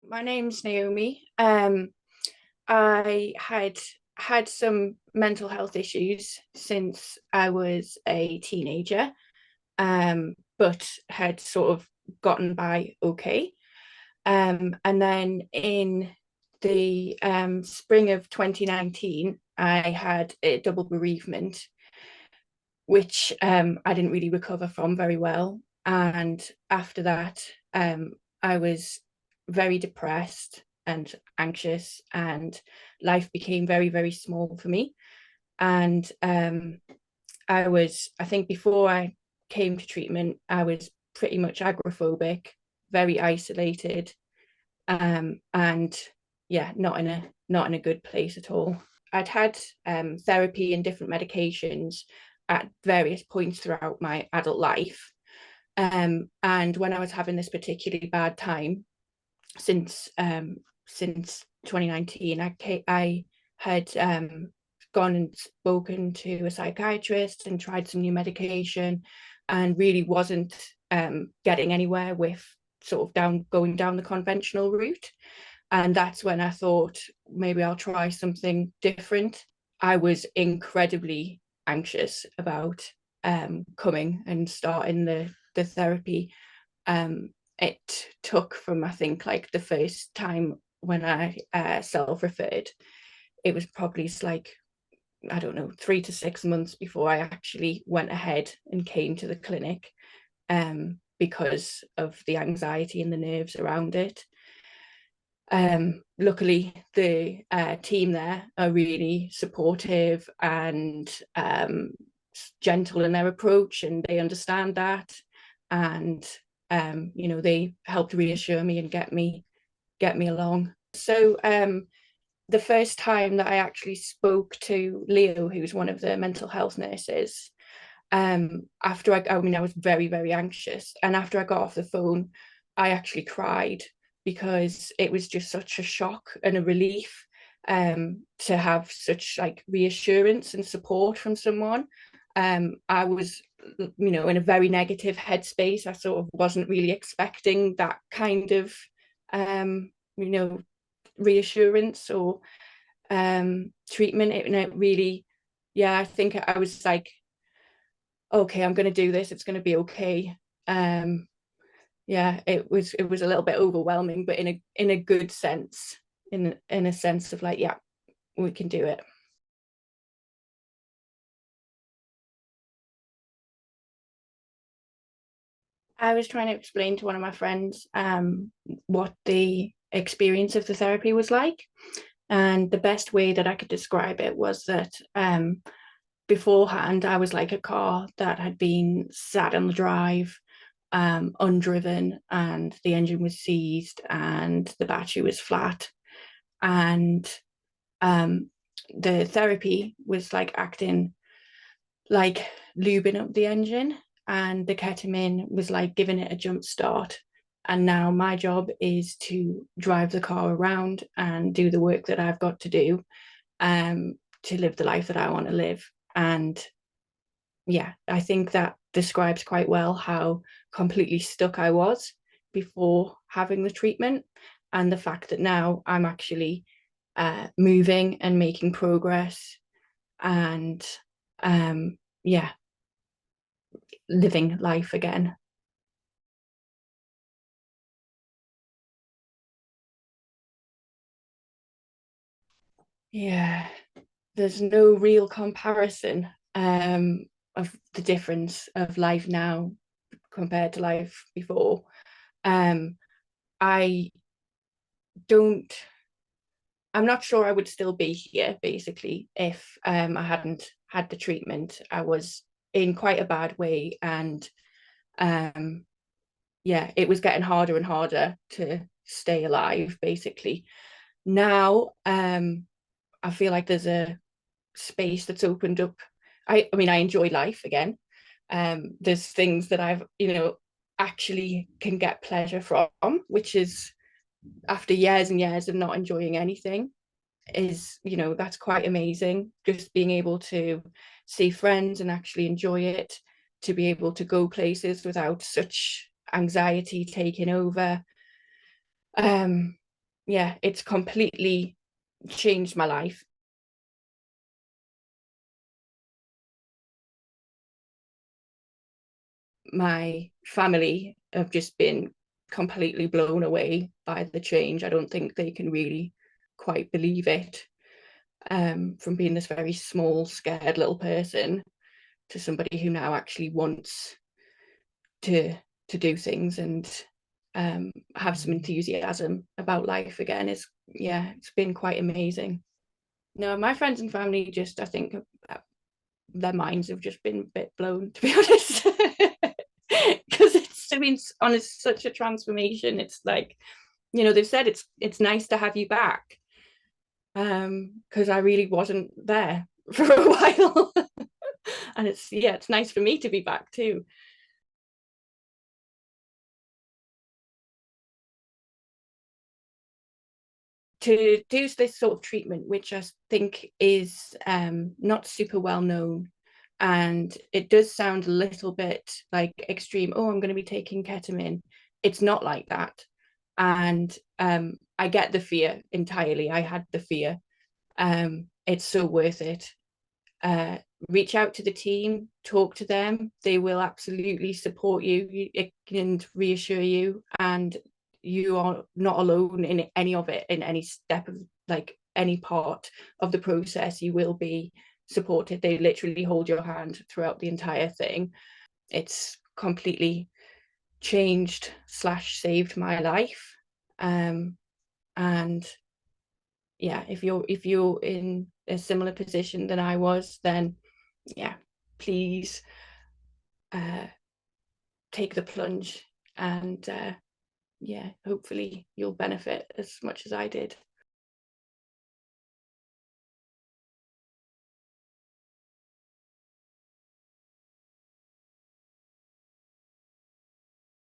My name's Naomi. I had some mental health issues since I was a teenager, but had sort of gotten by okay. And then in the spring of 2019, I had a double bereavement, which I didn't really recover from very well. And after that, I was very depressed and anxious, and life became very, very small for me. And I think before I came to treatment, I was pretty much agoraphobic, very isolated, and yeah, not in a good place at all. I'd had therapy and different medications at various points throughout my adult life. And when I was having this particularly bad time since since 2019, I had gone and spoken to a psychiatrist and tried some new medication, and really wasn't getting anywhere with sort of going down the conventional route. And that's when I thought maybe I'll try something different. I was incredibly anxious about coming and starting the therapy. It took from, I think, like the first time when I self-referred, it was probably like, I don't know, 3 to 6 months before I actually went ahead and came to the clinic, because of the anxiety and the nerves around it. Luckily, the team there are really supportive and gentle in their approach, and they understand that. And they helped reassure me and get me along. So the first time that I actually spoke to Leo, who's one of the mental health nurses, after I was very, very anxious, and after I got off the phone, I actually cried, because it was just such a shock and a relief, to have such like reassurance and support from someone. I was, in a very negative headspace. I sort of wasn't really expecting that kind of, you know, reassurance or treatment. And it really, yeah, I think I was like, okay, I'm going to do this. It's going to be okay. Yeah, it was a little bit overwhelming, but in a good sense, in a sense of like, yeah, we can do it. I was trying to explain to one of my friends what the experience of the therapy was like. And the best way that I could describe it was that beforehand, I was like a car that had been sat on the drive, undriven, and the engine was seized and the battery was flat. And um, the therapy was like acting like lubing up the engine, and the ketamine was like giving it a jump start. And now my job is to drive the car around and do the work that I've got to do, um, to live the life that I want to live. And yeah, I think that describes quite well how completely stuck I was before having the treatment, and the fact that now I'm actually moving and making progress, and yeah, living life again. Yeah, there's no real comparison of the difference of life now compared to life before. Um, I don't I'm not sure I would still be here basically if I hadn't had the treatment. I was in quite a bad way, and um, yeah, it was getting harder and harder to stay alive basically. Now, I feel like there's a space that's opened up. I mean, I enjoy life again. There's things that I've, actually can get pleasure from, which is, after years and years of not enjoying anything, is, that's quite amazing. Just being able to see friends and actually enjoy it, to be able to go places without such anxiety taking over. yeah, it's completely changed my life. My family have just been completely blown away by the change. I don't think they can really quite believe it. From being this very small, scared little person to somebody who now actually wants to do things and have some enthusiasm about life again is, yeah, it's been quite amazing. No, my friends and family just, I think, their minds have just been a bit blown, to be honest. Because it's, I mean, on such a transformation. It's like, they've said it's nice to have you back, because I really wasn't there for a while. And it's, yeah, it's nice for me to be back too. To do this sort of treatment, which I think is not super well known, and it does sound a little bit like extreme. Oh, I'm going to be taking ketamine. It's not like that. And I get the fear entirely. I had the fear. It's so worth it. uh, Reach out to the team, talk to them. They will absolutely support you and reassure you, and you are not alone in any of it, in any step of, like, any part of the process. You will be supported. They literally hold your hand throughout the entire thing. It's completely changed slash saved my life. And yeah, if you're in a similar position than I was, then yeah, please uh, take the plunge, and yeah, hopefully you'll benefit as much as I did.